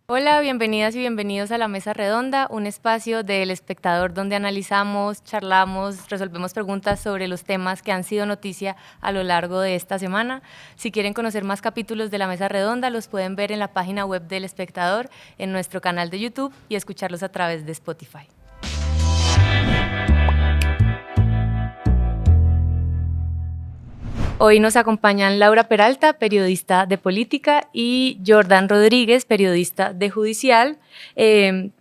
Hola, bienvenidas y bienvenidos a La Mesa Redonda, un espacio del Espectador donde analizamos, charlamos, resolvemos preguntas sobre los temas que han sido noticia a lo largo de esta semana. Si quieren conocer más capítulos de La Mesa Redonda, los pueden ver en la página web del Espectador, en nuestro canal de YouTube y escucharlos a través de Spotify. Hoy nos acompañan Laura Peralta, periodista de política, y Jordan Rodríguez, periodista de judicial.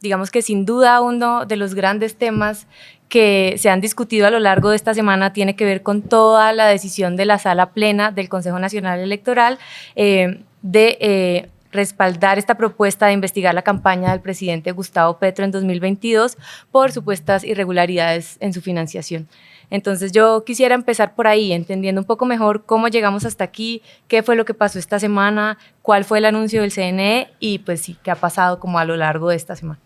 Digamos que sin duda uno de los grandes temas que se han discutido a lo largo de esta semana tiene que ver con toda la decisión de la Sala Plena del Consejo Nacional Electoral de respaldar esta propuesta de investigar la campaña del presidente Gustavo Petro en 2022 por supuestas irregularidades en su financiación. Entonces yo quisiera empezar por ahí, entendiendo un poco mejor cómo llegamos hasta aquí, qué fue lo que pasó esta semana, cuál fue el anuncio del CNE y pues sí, qué ha pasado como a lo largo de esta semana.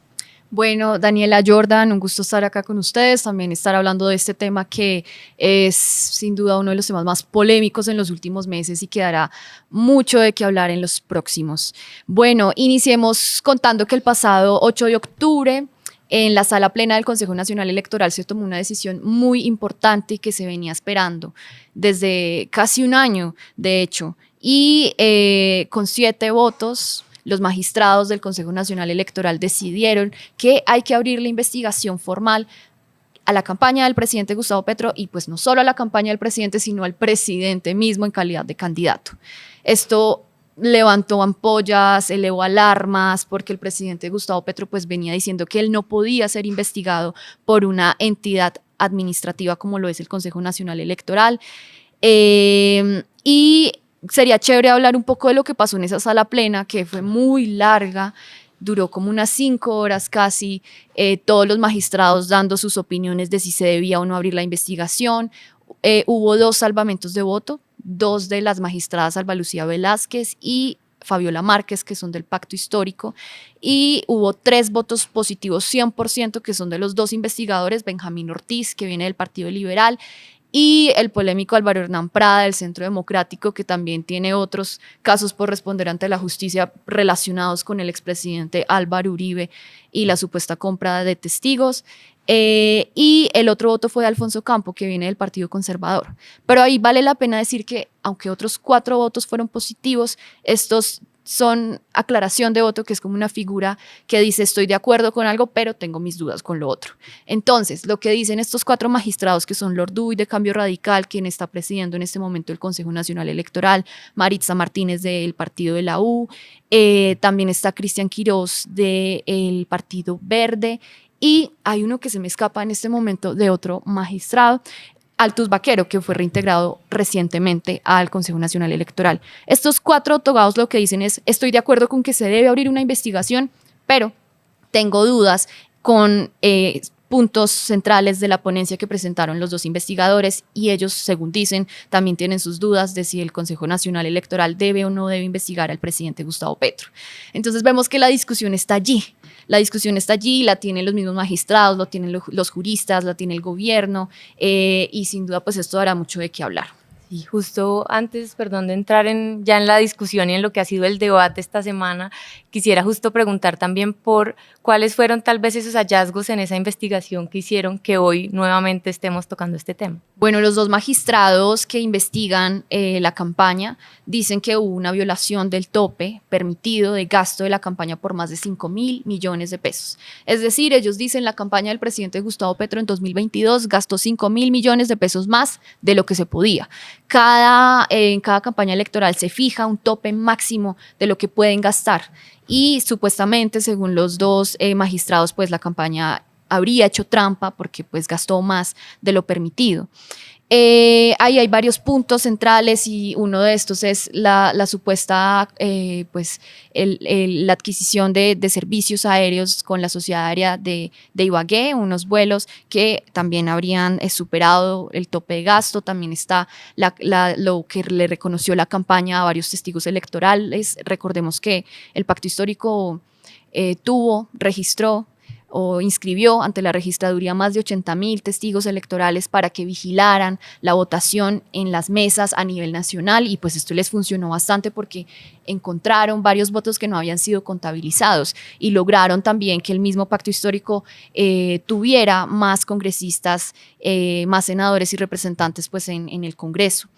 Bueno, Daniela, Jordan, un gusto estar acá con ustedes, también estar hablando de este tema que es sin duda uno de los temas más polémicos en los últimos meses y que dará mucho de qué hablar en los próximos. Bueno, iniciemos contando que el pasado 8 de octubre en la sala plena del Consejo Nacional Electoral se tomó una decisión muy importante y que se venía esperando desde casi un año, de hecho, y con 7 votos los magistrados del Consejo Nacional Electoral decidieron que hay que abrir la investigación formal a la campaña del presidente Gustavo Petro y pues no solo a la campaña del presidente, sino al presidente mismo en calidad de candidato. Esto levantó ampollas, elevó alarmas, porque el presidente Gustavo Petro pues venía diciendo que él no podía ser investigado por una entidad administrativa como lo es el Consejo Nacional Electoral. Y sería chévere hablar un poco de lo que pasó en esa sala plena, que fue muy larga, duró como unas 5 horas casi, todos los magistrados dando sus opiniones de si se debía o no abrir la investigación. Hubo 2 salvamentos de voto, 2 de las magistradas Alba Lucía Velázquez y Fabiola Márquez, que son del Pacto Histórico, y hubo 3 votos positivos 100%, que son de los 2 investigadores, Benjamín Ortiz, que viene del Partido Liberal, y el polémico Álvaro Hernán Prada del Centro Democrático, que también tiene otros casos por responder ante la justicia relacionados con el expresidente Álvaro Uribe y la supuesta compra de testigos. Y el otro voto fue de Alfonso Campo, que viene del Partido Conservador. Pero ahí vale la pena decir que, aunque otros 4 votos fueron positivos, estos son aclaración de voto, que es como una figura que dice estoy de acuerdo con algo, pero tengo mis dudas con lo otro. Entonces, lo que dicen estos 4 magistrados, que son Lord Duy de Cambio Radical, quien está presidiendo en este momento el Consejo Nacional Electoral, Maritza Martínez del partido de la U, también está Cristian Quirós del Partido Verde, y hay uno que se me escapa en este momento de otro magistrado, Altus Vaquero, que fue reintegrado recientemente al Consejo Nacional Electoral. Estos 4 togados lo que dicen es, estoy de acuerdo con que se debe abrir una investigación, pero tengo dudas con puntos centrales de la ponencia que presentaron los 2 investigadores, y ellos, según dicen, también tienen sus dudas de si el Consejo Nacional Electoral debe o no debe investigar al presidente Gustavo Petro. Entonces vemos que la discusión está allí. La discusión está allí, la tienen los mismos magistrados, lo tienen los juristas, la tiene el gobierno, y sin duda pues esto dará mucho de qué hablar. Y justo antes, perdón, de entrar ya en la discusión y en lo que ha sido el debate esta semana, quisiera justo preguntar también por cuáles fueron tal vez esos hallazgos en esa investigación que hicieron que hoy nuevamente estemos tocando este tema. Bueno, los 2 magistrados que investigan la campaña dicen que hubo una violación del tope permitido de gasto de la campaña por más de 5.000 millones de pesos. Es decir, ellos dicen la campaña del presidente Gustavo Petro en 2022 gastó 5.000 millones de pesos más de lo que se podía. En cada campaña electoral se fija un tope máximo de lo que pueden gastar, y supuestamente, según los 2 magistrados, pues la campaña habría hecho trampa porque pues gastó más de lo permitido. Ahí hay varios puntos centrales, y uno de estos es la supuesta pues la adquisición de servicios aéreos con la sociedad aérea de Ibagué, unos vuelos que también habrían superado el tope de gasto. También está lo que le reconoció la campaña a varios testigos electorales. Recordemos que el Pacto Histórico registró o inscribió ante la registraduría más de 80.000 testigos electorales para que vigilaran la votación en las mesas a nivel nacional, y pues esto les funcionó bastante porque encontraron varios votos que no habían sido contabilizados y lograron también que el mismo pacto histórico tuviera más congresistas, más senadores y representantes pues en el Congreso.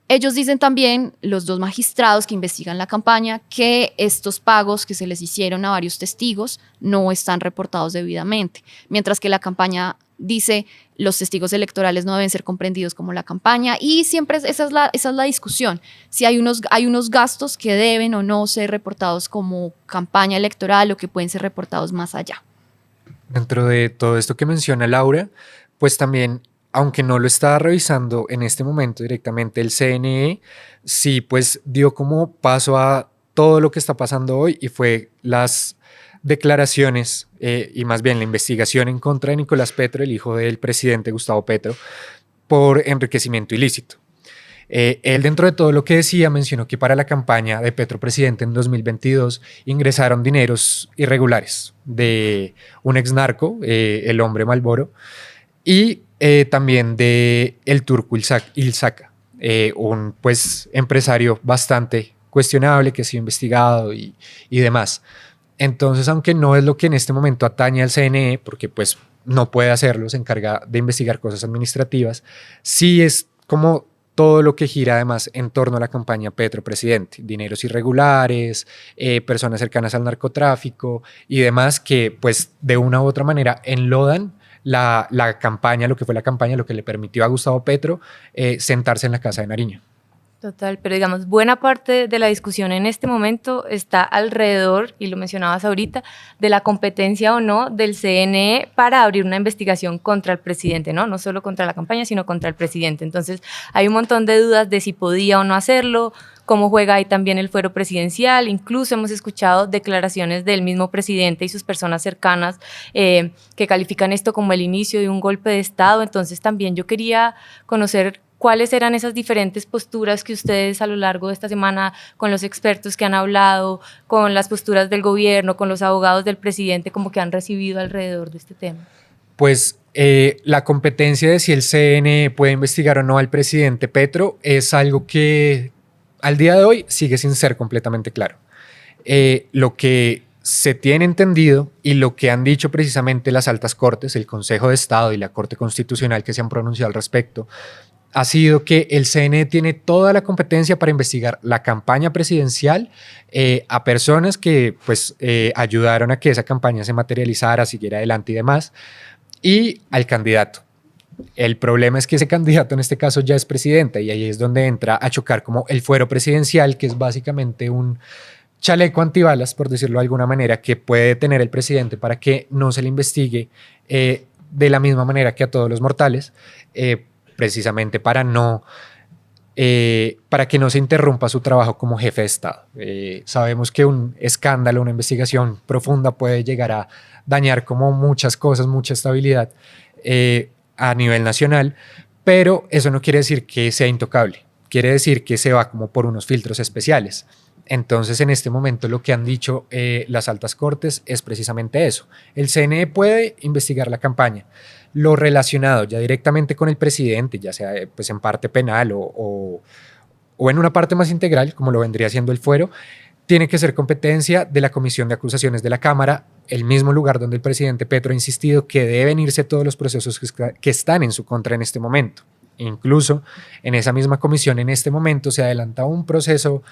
Ellos dicen también, los dos magistrados que investigan la campaña, que estos pagos que se les hicieron a varios testigos no están reportados debidamente, mientras que la campaña dice los testigos electorales no deben ser comprendidos como la campaña, y siempre esa es la discusión, si hay unos gastos que deben o no ser reportados como campaña electoral o que pueden ser reportados más allá. Dentro de todo esto que menciona Laura, pues también, aunque no lo está revisando en este momento directamente el CNE, sí pues dio como paso a todo lo que está pasando hoy, y fue las declaraciones y más bien la investigación en contra de Nicolás Petro, el hijo del presidente Gustavo Petro, por enriquecimiento ilícito. Él, dentro de todo lo que decía, mencionó que para la campaña de Petro presidente en 2022 ingresaron dineros irregulares de un exnarco, el hombre Malboro, y también de el turco Ilzaca, un pues empresario bastante cuestionable que ha sido investigado y demás. Entonces, aunque no es lo que en este momento atañe al CNE, porque pues no puede hacerlo, se encarga de investigar cosas administrativas, sí es como todo lo que gira además en torno a la campaña Petro presidente, dineros irregulares, personas cercanas al narcotráfico y demás, que pues de una u otra manera enlodan la campaña, lo que fue la campaña, lo que le permitió a Gustavo Petro sentarse en la Casa de Nariño. Total, pero digamos, buena parte de la discusión en este momento está alrededor, y lo mencionabas ahorita, de la competencia o no del CNE para abrir una investigación contra el presidente, ¿no? No solo contra la campaña, sino contra el presidente. Entonces, hay un montón de dudas de si podía o no hacerlo, cómo juega ahí también el fuero presidencial. Incluso hemos escuchado declaraciones del mismo presidente y sus personas cercanas que califican esto como el inicio de un golpe de Estado. Entonces, también yo quería conocer cuáles eran esas diferentes posturas que ustedes a lo largo de esta semana, con los expertos que han hablado, con las posturas del gobierno, con los abogados del presidente, como que han recibido alrededor de este tema. Pues la competencia de si el CNE puede investigar o no al presidente Petro es algo que al día de hoy sigue sin ser completamente claro. Lo que se tiene entendido y lo que han dicho precisamente las altas cortes, el Consejo de Estado y la Corte Constitucional que se han pronunciado al respecto, ha sido que el CNE tiene toda la competencia para investigar la campaña presidencial a personas que pues, ayudaron a que esa campaña se materializara, siguiera adelante y demás, y al candidato. El problema es que ese candidato en este caso ya es presidente, y ahí es donde entra a chocar como el fuero presidencial, que es básicamente un chaleco antibalas, por decirlo de alguna manera, que puede tener el presidente para que no se le investigue de la misma manera que a todos los mortales, precisamente para que no se interrumpa su trabajo como jefe de Estado. Sabemos que un escándalo, una investigación profunda puede llegar a dañar como muchas cosas, mucha estabilidad a nivel nacional, pero eso no quiere decir que sea intocable, quiere decir que se va como por unos filtros especiales. Entonces, en este momento lo que han dicho las altas cortes es precisamente eso. El CNE puede investigar la campaña. Lo relacionado ya directamente con el presidente, ya sea pues, en parte penal o en una parte más integral, como lo vendría siendo el fuero, tiene que ser competencia de la Comisión de Acusaciones de la Cámara, el mismo lugar donde el presidente Petro ha insistido que deben irse todos los procesos que están en su contra en este momento. Incluso en esa misma comisión en este momento se adelanta un proceso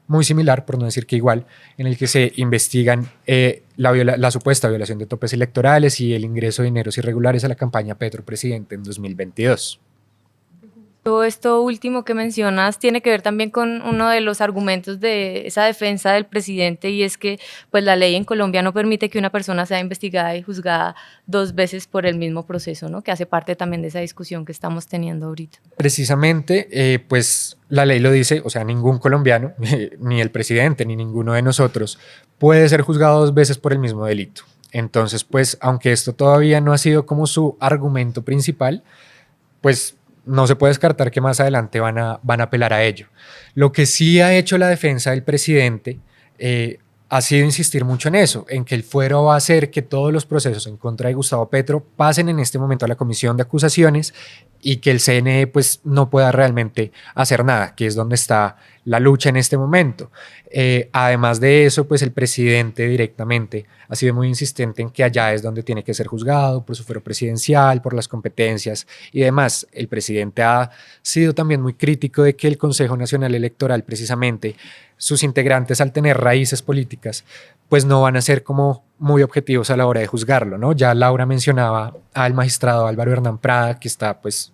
muy similar, por no decir que igual, en el que se investigan la supuesta violación de topes electorales y el ingreso de dineros irregulares a la campaña Petro Presidente en 2022. Todo esto último que mencionas tiene que ver también con uno de los argumentos de esa defensa del presidente, y es que pues, la ley en Colombia no permite que una persona sea investigada y juzgada dos veces por el mismo proceso, ¿no? Que hace parte también de esa discusión que estamos teniendo ahorita. Precisamente, pues la ley lo dice, o sea, ningún colombiano, ni el presidente, ni ninguno de nosotros puede ser juzgado dos veces por el mismo delito. Entonces, pues, aunque esto todavía no ha sido como su argumento principal, pues no se puede descartar que más adelante van a apelar a ello. Lo que sí ha hecho la defensa del presidente ha sido insistir mucho en eso, en que el fuero va a hacer que todos los procesos en contra de Gustavo Petro pasen en este momento a la comisión de acusaciones y que el CNE pues no pueda realmente hacer nada, que es donde está la lucha en este momento. Además de eso, pues el presidente directamente ha sido muy insistente en que allá es donde tiene que ser juzgado por su fuero presidencial, por las competencias y demás. El presidente ha sido también muy crítico de que el Consejo Nacional Electoral, precisamente, sus integrantes al tener raíces políticas, pues no van a ser como muy objetivos a la hora de juzgarlo, ¿no? Ya Laura mencionaba al magistrado Álvaro Hernán Prada, que está pues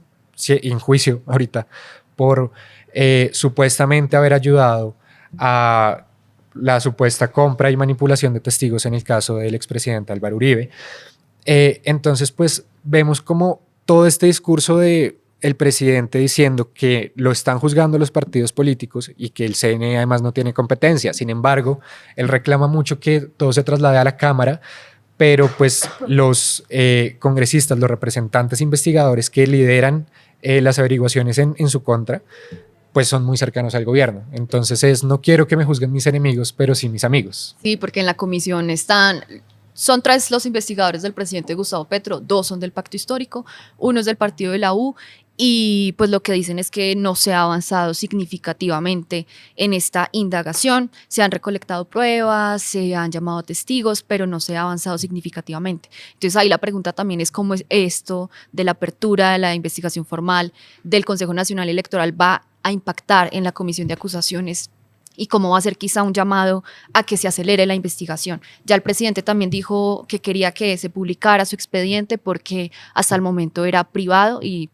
en juicio ahorita por supuestamente haber ayudado a la supuesta compra y manipulación de testigos en el caso del expresidente Álvaro Uribe. Entonces, pues vemos como todo este discurso de el presidente diciendo que lo están juzgando los partidos políticos y que el CNE además no tiene competencia. Sin embargo, él reclama mucho que todo se traslade a la Cámara, pero pues los congresistas, los representantes investigadores que lideran las averiguaciones en su contra, pues son muy cercanos al gobierno. Entonces no quiero que me juzguen mis enemigos, pero sí mis amigos. Sí, porque en la comisión son 3 los investigadores del presidente Gustavo Petro, 2 son del Pacto Histórico, 1 es del partido de la U, y pues lo que dicen es que no se ha avanzado significativamente en esta indagación. Se han recolectado pruebas, se han llamado testigos, pero no se ha avanzado significativamente. Entonces ahí la pregunta también es cómo es esto de la apertura de la investigación formal del Consejo Nacional Electoral va a impactar en la comisión de acusaciones y cómo va a ser quizá un llamado a que se acelere la investigación. Ya el presidente también dijo que quería que se publicara su expediente porque hasta el momento era privado y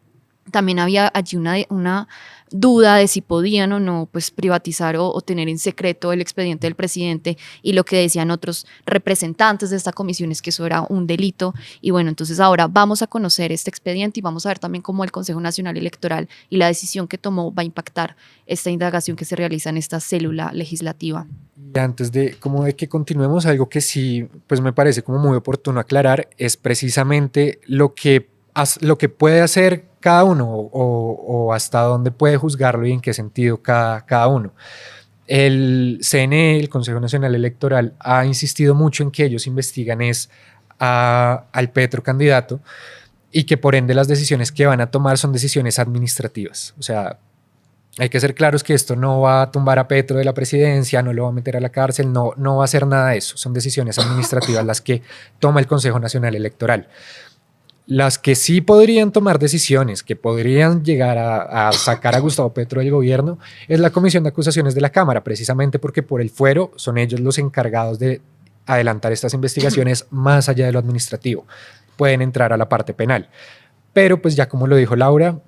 también había allí una duda de si podían o no pues privatizar o tener en secreto el expediente del presidente, y lo que decían otros representantes de esta comisión es que eso era un delito. Y bueno, entonces ahora vamos a conocer este expediente y vamos a ver también cómo el Consejo Nacional Electoral y la decisión que tomó va a impactar esta indagación que se realiza en esta célula legislativa. Y antes de que continuemos, algo que sí pues me parece como muy oportuno aclarar es precisamente lo que puede hacer cada uno o hasta dónde puede juzgarlo y en qué sentido cada uno. El CNE, el Consejo Nacional Electoral, ha insistido mucho en que ellos investigan al Petro candidato y que por ende las decisiones que van a tomar son decisiones administrativas. O sea, hay que ser claros que esto no va a tumbar a Petro de la presidencia, no lo va a meter a la cárcel, no va a hacer nada de eso. Son decisiones administrativas las que toma el Consejo Nacional Electoral. Las que sí podrían tomar decisiones, que podrían llegar a sacar a Gustavo Petro del gobierno, es la Comisión de Acusaciones de la Cámara, precisamente porque por el fuero son ellos los encargados de adelantar estas investigaciones más allá de lo administrativo. Pueden entrar a la parte penal. Pero pues ya como lo dijo Laura,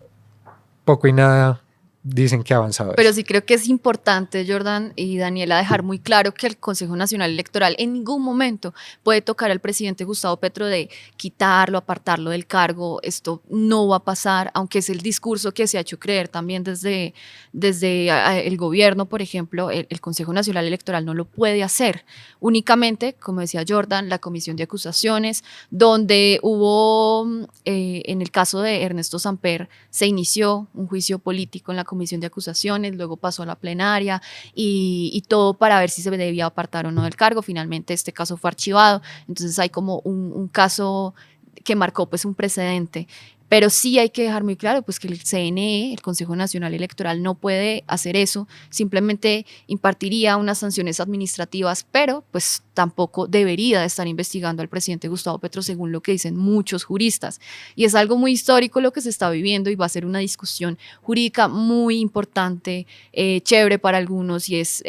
poco y nada dicen que ha avanzado. Pero sí creo que es importante, Jordan y Daniela, dejar muy claro que el Consejo Nacional Electoral en ningún momento puede tocar al presidente Gustavo Petro de quitarlo, apartarlo del cargo. Esto no va a pasar, aunque es el discurso que se ha hecho creer también desde el gobierno, por ejemplo. El Consejo Nacional Electoral no lo puede hacer. Únicamente, como decía Jordan, la comisión de acusaciones, donde hubo, en el caso de Ernesto Samper, se inició un juicio político en la comisión de acusaciones, luego pasó a la plenaria y todo para ver si se debía apartar o no del cargo. Finalmente este caso fue archivado, entonces hay como un caso que marcó pues un precedente. Pero sí hay que dejar muy claro pues, que el CNE, el Consejo Nacional Electoral, no puede hacer eso, simplemente impartiría unas sanciones administrativas, pero pues tampoco debería de estar investigando al presidente Gustavo Petro, según lo que dicen muchos juristas. Y es algo muy histórico lo que se está viviendo y va a ser una discusión jurídica muy importante, chévere para algunos, y es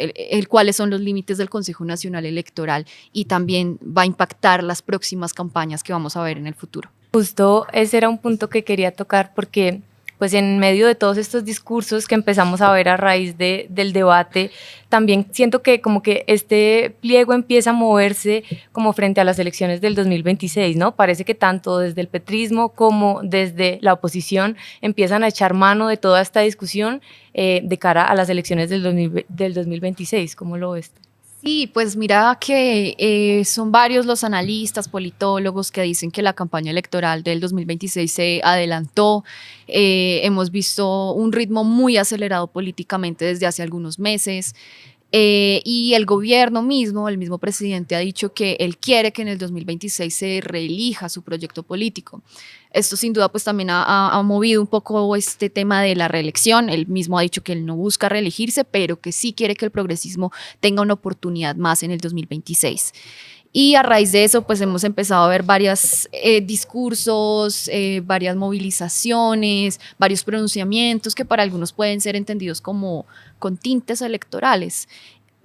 cuáles son los límites del Consejo Nacional Electoral, y también va a impactar las próximas campañas que vamos a ver en el futuro. Justo ese era un punto que quería tocar porque pues en medio de todos estos discursos que empezamos a ver a raíz del debate, también siento que como que este pliego empieza a moverse como frente a las elecciones del 2026, ¿no? Parece que tanto desde el petrismo como desde la oposición empiezan a echar mano de toda esta discusión de cara a las elecciones del 2026. ¿Cómo lo ves? Sí, pues mira que son varios los analistas, politólogos que dicen que la campaña electoral del 2026 se adelantó. Hemos visto un ritmo muy acelerado políticamente desde hace algunos meses. Y el gobierno mismo, el mismo presidente ha dicho que él quiere que en el 2026 se reelija su proyecto político. Esto sin duda pues también ha movido un poco este tema de la reelección. Él mismo ha dicho que él no busca reelegirse, pero que sí quiere que el progresismo tenga una oportunidad más en el 2026. Y a raíz de eso, pues hemos empezado a ver varios discursos, varias movilizaciones, varios pronunciamientos que para algunos pueden ser entendidos como con tintes electorales.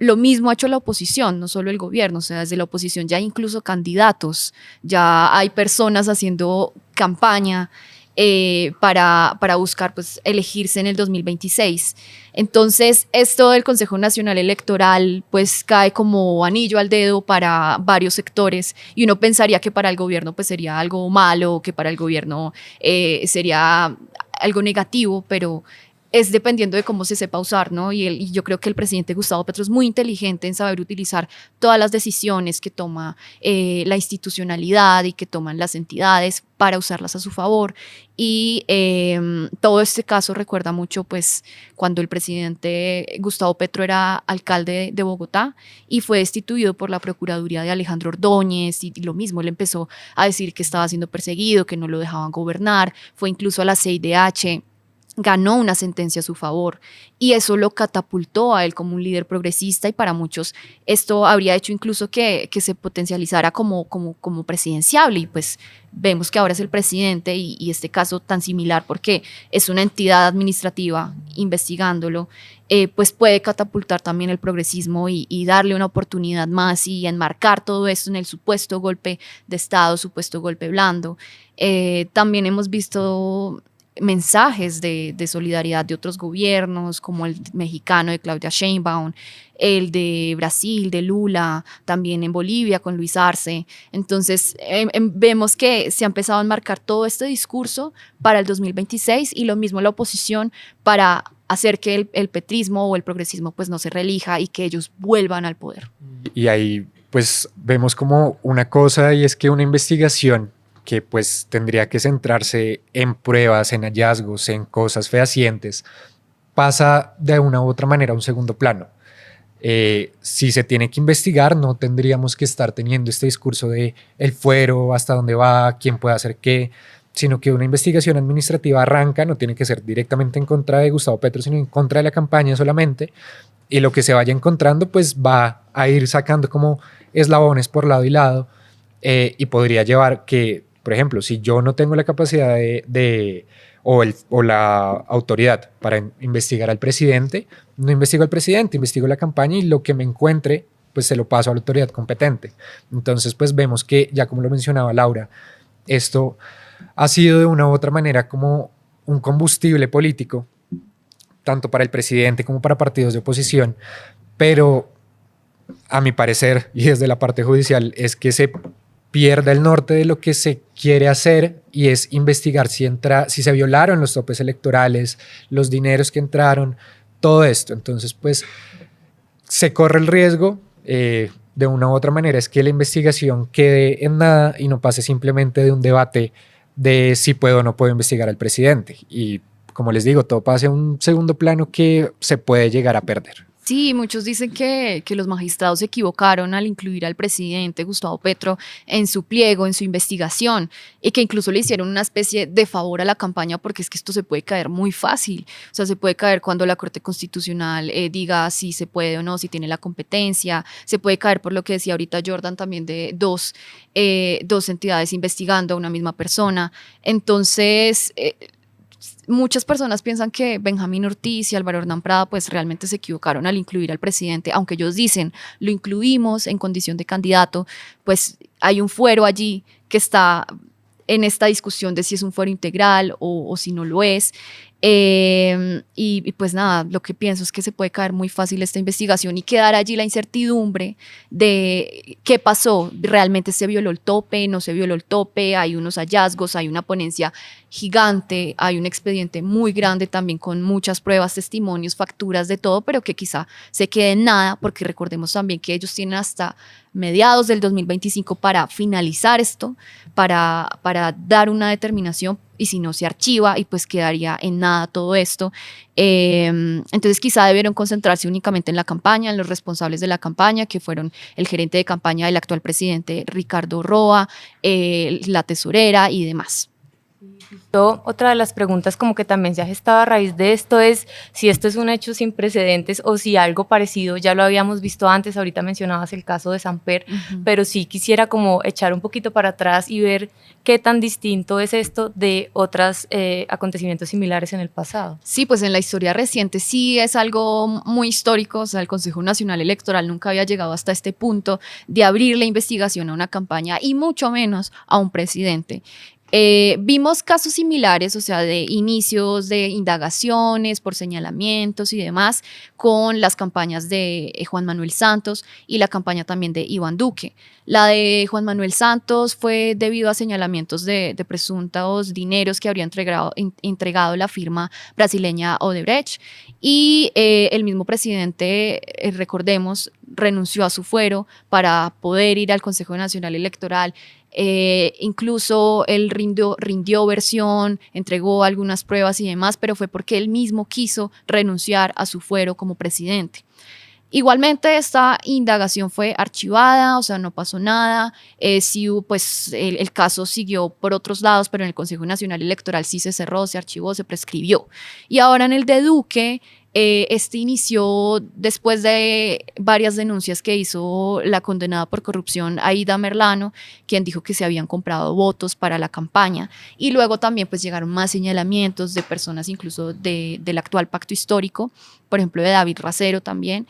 Lo mismo ha hecho la oposición, no solo el gobierno, o sea, desde la oposición ya hay incluso candidatos, ya hay personas haciendo campaña para buscar pues, elegirse en el 2026. Entonces, esto del Consejo Nacional Electoral pues cae como anillo al dedo para varios sectores y uno pensaría que para el gobierno pues sería algo malo, que para el gobierno sería algo negativo, pero es dependiendo de cómo se sepa usar, ¿no? Y yo creo que el presidente Gustavo Petro es muy inteligente en saber utilizar todas las decisiones que toma la institucionalidad y que toman las entidades para usarlas a su favor. Y todo este caso recuerda mucho, pues, cuando el presidente Gustavo Petro era alcalde de Bogotá y fue destituido por la Procuraduría de Alejandro Ordóñez y lo mismo, él empezó a decir que estaba siendo perseguido, que no lo dejaban gobernar, fue incluso a la CIDH, ganó una sentencia a su favor y eso lo catapultó a él como un líder progresista y para muchos esto habría hecho incluso que se potencializara como presidenciable y pues vemos que ahora es el presidente y este caso tan similar porque es una entidad administrativa investigándolo, pues puede catapultar también el progresismo y darle una oportunidad más y enmarcar todo esto en el supuesto golpe de Estado, supuesto golpe blando. También hemos visto mensajes de solidaridad de otros gobiernos, como el mexicano de Claudia Sheinbaum, el de Brasil, de Lula, también en Bolivia con Luis Arce. Entonces, vemos que se ha empezado a enmarcar todo este discurso para el 2026 y lo mismo la oposición para hacer que el petrismo o el progresismo pues no se reelija y que ellos vuelvan al poder. Y ahí pues vemos como una cosa y es que una investigación que pues tendría que centrarse en pruebas, en hallazgos, en cosas fehacientes, pasa de una u otra manera a un segundo plano. Si se tiene que investigar, no tendríamos que estar teniendo este discurso de el fuero, hasta dónde va, quién puede hacer qué, sino que una investigación administrativa arranca, no tiene que ser directamente en contra de Gustavo Petro, sino en contra de la campaña solamente, y lo que se vaya encontrando pues va a ir sacando como eslabones por lado y lado, y podría llevar que, por ejemplo, si yo no tengo la capacidad o la autoridad para investigar al presidente, no investigo al presidente, investigo la campaña y lo que me encuentre, pues se lo paso a la autoridad competente. Entonces, pues vemos que, ya como lo mencionaba Laura, esto ha sido de una u otra manera como un combustible político, tanto para el presidente como para partidos de oposición, pero a mi parecer, y desde la parte judicial, es que se pierda el norte de lo que se quiere hacer y es investigar si se violaron los topes electorales, los dineros que entraron, todo esto. Entonces, pues, se corre el riesgo de una u otra manera es que la investigación quede en nada y no pase simplemente de un debate de si puedo o no puedo investigar al presidente. Y como les digo, todo pase a un segundo plano que se puede llegar a perder. Sí, muchos dicen que los magistrados se equivocaron al incluir al presidente Gustavo Petro en su pliego, en su investigación, y que incluso le hicieron una especie de favor a la campaña porque es que esto se puede caer muy fácil. O sea, se puede caer cuando la Corte Constitucional diga si se puede o no, si tiene la competencia. Se puede caer por lo que decía ahorita Jordan también de dos entidades investigando a una misma persona. Entonces muchas personas piensan que Benjamín Ortiz y Álvaro Hernán Prada pues realmente se equivocaron al incluir al presidente, aunque ellos dicen lo incluimos en condición de candidato, pues hay un fuero allí que está en esta discusión de si es un fuero integral o si no lo es. Y pues nada, lo que pienso es que se puede caer muy fácil esta investigación y quedar allí la incertidumbre de qué pasó, realmente se violó el tope, no se violó el tope, hay unos hallazgos, hay una ponencia gigante, hay un expediente muy grande también con muchas pruebas, testimonios, facturas de todo, pero que quizá se quede en nada porque recordemos también que ellos tienen hasta mediados del 2025 para finalizar esto, para dar una determinación, y si no se archiva y pues quedaría en nada todo esto. Entonces quizá debieron concentrarse únicamente en la campaña, en los responsables de la campaña, que fueron el gerente de campaña del actual presidente Ricardo Roa, la tesorera y demás. Otra de las preguntas como que también se ha gestado a raíz de esto es si esto es un hecho sin precedentes o si algo parecido ya lo habíamos visto antes. Ahorita mencionabas el caso de Samper, pero sí quisiera como echar un poquito para atrás y ver qué tan distinto es esto de otros acontecimientos similares en el pasado. Sí, pues en la historia reciente sí es algo muy histórico. O sea, el Consejo Nacional Electoral nunca había llegado hasta este punto de abrir la investigación a una campaña y mucho menos a un presidente. Vimos casos similares, o sea, de inicios de indagaciones por señalamientos y demás, con las campañas de Juan Manuel Santos y la campaña también de Iván Duque. La de Juan Manuel Santos fue debido a señalamientos de presuntos dineros que habría entregado la firma brasileña Odebrecht, y el mismo presidente, recordemos, renunció a su fuero para poder ir al Consejo Nacional Electoral. Incluso él rindió versión, entregó algunas pruebas y demás, pero fue porque él mismo quiso renunciar a su fuero como presidente. Igualmente esta indagación fue archivada, o sea, no pasó nada. Sí, pues el caso siguió por otros lados, pero en el Consejo Nacional Electoral sí se cerró, se archivó, se prescribió. Y ahora en el de Duque, este inició después de varias denuncias que hizo la condenada por corrupción Aida Merlano, quien dijo que se habían comprado votos para la campaña, y luego también pues llegaron más señalamientos de personas incluso del actual pacto histórico, por ejemplo de David Racero también,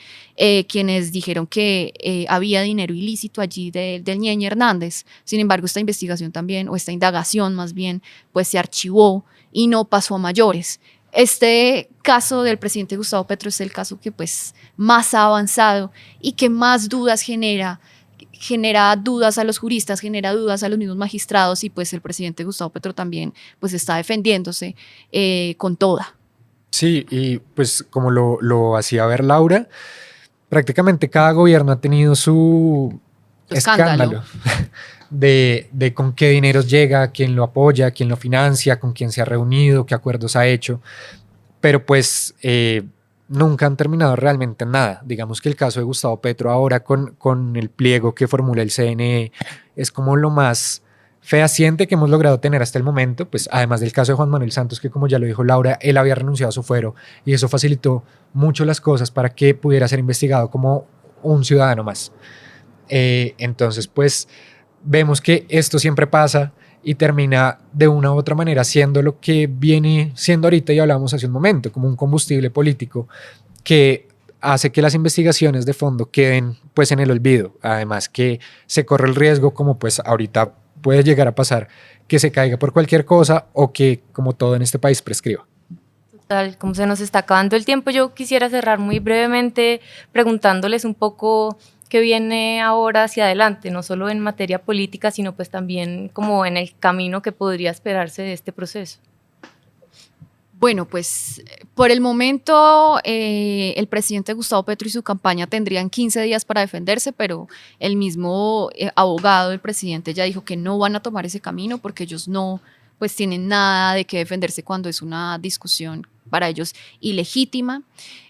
quienes dijeron que había dinero ilícito allí del Ñeñe Hernández. Sin embargo, esta investigación también, o esta indagación más bien, pues se archivó y no pasó a mayores. Este caso del presidente Gustavo Petro es el caso que pues más ha avanzado y que más dudas genera dudas a los juristas, genera dudas a los mismos magistrados, y pues el presidente Gustavo Petro también pues está defendiéndose con toda. Sí, y pues como lo hacía ver Laura, prácticamente cada gobierno ha tenido su escándalo de con qué dineros llega, quién lo apoya, quién lo financia, con quién se ha reunido, qué acuerdos ha hecho, pero pues nunca han terminado realmente en nada. Digamos que el caso de Gustavo Petro ahora con el pliego que formula el CNE es como lo más fehaciente que hemos logrado tener hasta el momento, pues además del caso de Juan Manuel Santos, que como ya lo dijo Laura, él había renunciado a su fuero y eso facilitó mucho las cosas para que pudiera ser investigado como un ciudadano más. Entonces, pues vemos que esto siempre pasa y termina de una u otra manera siendo lo que viene siendo ahorita y hablábamos hace un momento, como un combustible político que hace que las investigaciones de fondo queden pues en el olvido. Además que se corre el riesgo, como pues ahorita puede llegar a pasar, que se caiga por cualquier cosa o que, como todo en este país, prescriba. Total, como se nos está acabando el tiempo, yo quisiera cerrar muy brevemente preguntándoles un poco qué viene ahora hacia adelante, no solo en materia política, sino pues también como en el camino que podría esperarse de este proceso. Bueno, pues por el momento el presidente Gustavo Petro y su campaña tendrían 15 días para defenderse, pero el mismo abogado del presidente ya dijo que no van a tomar ese camino porque ellos no pues tienen nada de qué defenderse cuando es una discusión para ellos ilegítima.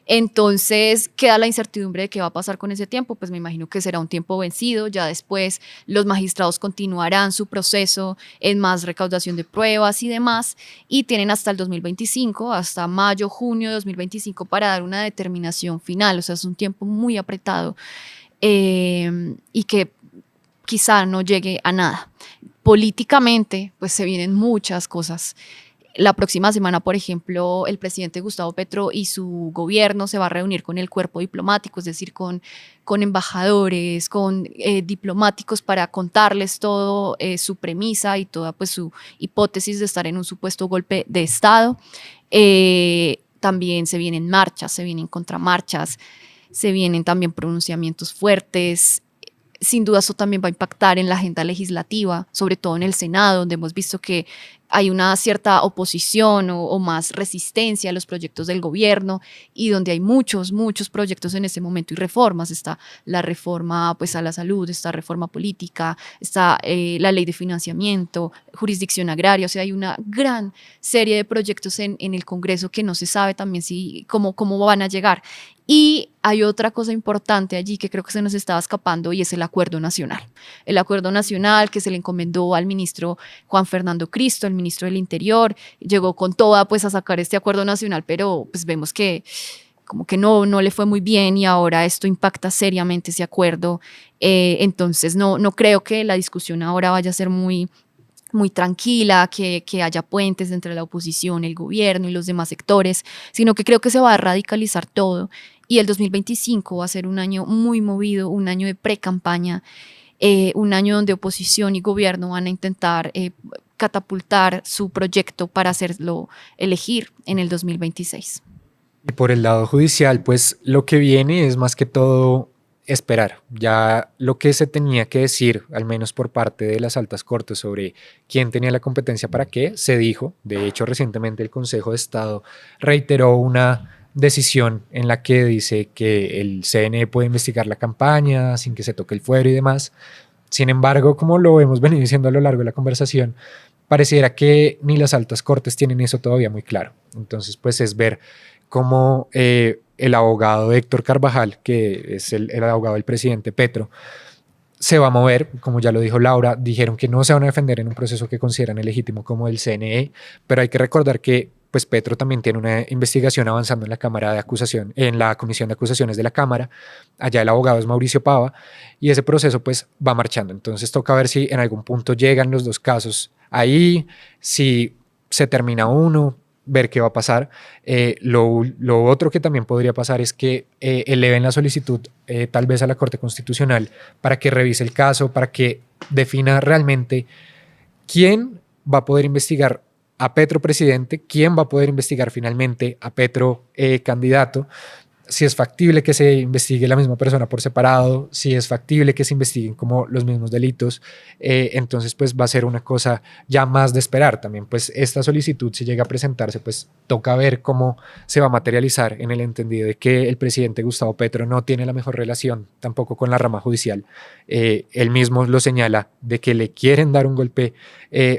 Entonces queda la incertidumbre de qué va a pasar con ese tiempo. Pues me imagino que será un tiempo vencido. Ya después los magistrados continuarán su proceso en más recaudación de pruebas y demás, y tienen hasta el 2025, hasta mayo, junio de 2025 para dar una determinación final. O sea, es un tiempo muy apretado y que quizá no llegue a nada. Políticamente, pues se vienen muchas cosas. La próxima semana, por ejemplo, el presidente Gustavo Petro y su gobierno se va a reunir con el cuerpo diplomático, es decir, con embajadores, con diplomáticos, para contarles todo su premisa y toda pues, su hipótesis de estar en un supuesto golpe de Estado. También se vienen marchas, se vienen contramarchas, se vienen también pronunciamientos fuertes. Sin duda eso también va a impactar en la agenda legislativa, sobre todo en el Senado, donde hemos visto que hay una cierta oposición o más resistencia a los proyectos del gobierno y donde hay muchos proyectos en este momento y reformas. Está la reforma pues, a la salud, está reforma política, está la ley de financiamiento, jurisdicción agraria, o sea, hay una gran serie de proyectos en el Congreso que no se sabe también cómo van a llegar. Y hay otra cosa importante allí que creo que se nos estaba escapando y es el acuerdo nacional. El acuerdo nacional que se le encomendó al ministro Juan Fernando Cristo, el ministro del Interior, llegó con toda pues a sacar este acuerdo nacional, pero pues vemos que como que no le fue muy bien y ahora esto impacta seriamente ese acuerdo. Entonces no creo que la discusión ahora vaya a ser muy tranquila, que haya puentes entre la oposición, el gobierno y los demás sectores, sino que creo que se va a radicalizar todo y el 2025 va a ser un año muy movido, un año de pre-campaña, un año donde oposición y gobierno van a intentar catapultar su proyecto para hacerlo elegir en el 2026. Y por el lado judicial, pues lo que viene es más que todo esperar. Ya lo que se tenía que decir, al menos por parte de las altas cortes, sobre quién tenía la competencia para qué, se dijo. De hecho, recientemente el Consejo de Estado reiteró una decisión en la que dice que el CNE puede investigar la campaña sin que se toque el fuero y demás. Sin embargo, como lo hemos venido diciendo a lo largo de la conversación, pareciera que ni las altas cortes tienen eso todavía muy claro. Entonces, pues es ver cómo el abogado Héctor Carvajal, que es el abogado del presidente Petro, se va a mover. Como ya lo dijo Laura, dijeron que no se van a defender en un proceso que consideran ilegítimo como el CNE, pero hay que recordar que pues Petro también tiene una investigación avanzando en la Cámara de Acusación, en la Comisión de Acusaciones de la Cámara. Allá el abogado es Mauricio Pava y ese proceso pues va marchando. Entonces toca ver si en algún punto llegan los dos casos ahí, si se termina uno, ver qué va a pasar. Lo otro que también podría pasar es que eleven la solicitud tal vez a la Corte Constitucional para que revise el caso, para que defina realmente quién va a poder investigar a Petro presidente, quién va a poder investigar finalmente a Petro candidato, si es factible que se investigue la misma persona por separado, si es factible que se investiguen como los mismos delitos. Entonces pues va a ser una cosa ya más de esperar. También pues esta solicitud, si llega a presentarse, pues toca ver cómo se va a materializar, en el entendido de que el presidente Gustavo Petro no tiene la mejor relación tampoco con la rama judicial. Él mismo lo señala de que le quieren dar un golpe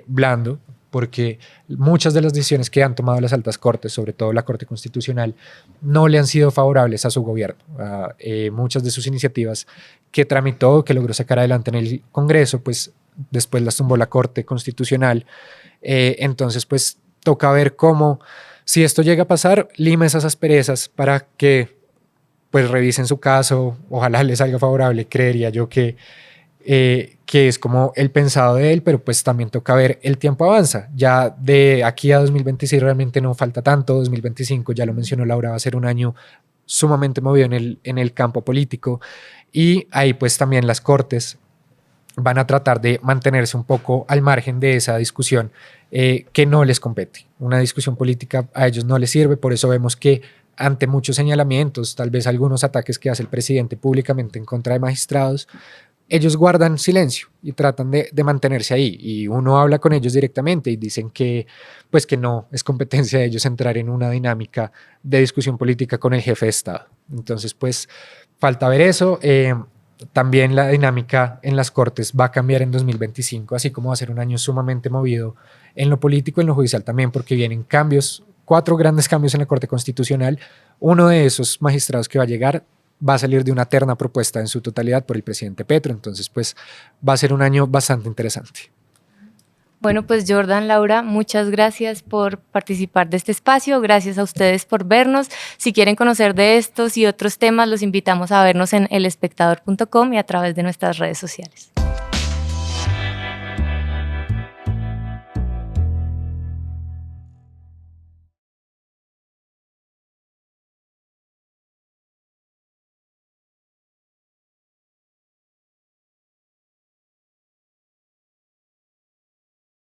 blando, porque muchas de las decisiones que han tomado las altas cortes, sobre todo la Corte Constitucional, no le han sido favorables a su gobierno. Muchas de sus iniciativas que tramitó, que logró sacar adelante en el Congreso, pues después las tumbó la Corte Constitucional. Entonces, pues toca ver cómo, si esto llega a pasar, lima esas asperezas para que pues revisen su caso, ojalá les salga favorable. Creería yo que es como el pensado de él, pero pues también toca ver, el tiempo avanza, ya de aquí a 2026 realmente no falta tanto. 2025, ya lo mencionó Laura, va a ser un año sumamente movido en el campo político, y ahí pues también las cortes van a tratar de mantenerse un poco al margen de esa discusión que no les compete. Una discusión política a ellos no les sirve, por eso vemos que ante muchos señalamientos, tal vez algunos ataques que hace el presidente públicamente en contra de magistrados, ellos guardan silencio y tratan de mantenerse ahí, y uno habla con ellos directamente y dicen que pues que no es competencia de ellos entrar en una dinámica de discusión política con el jefe de Estado. Entonces pues falta ver eso. También la dinámica en las cortes va a cambiar en 2025, así como va a ser un año sumamente movido en lo político y en lo judicial también, porque vienen cambios, 4 grandes cambios en la Corte Constitucional. Uno de esos magistrados que va a llegar va a salir de una terna propuesta en su totalidad por el presidente Petro. Entonces, pues va a ser un año bastante interesante. Bueno, pues Jordan, Laura, muchas gracias por participar de este espacio. Gracias a ustedes por vernos. Si quieren conocer de estos y otros temas, los invitamos a vernos en elespectador.com y a través de nuestras redes sociales.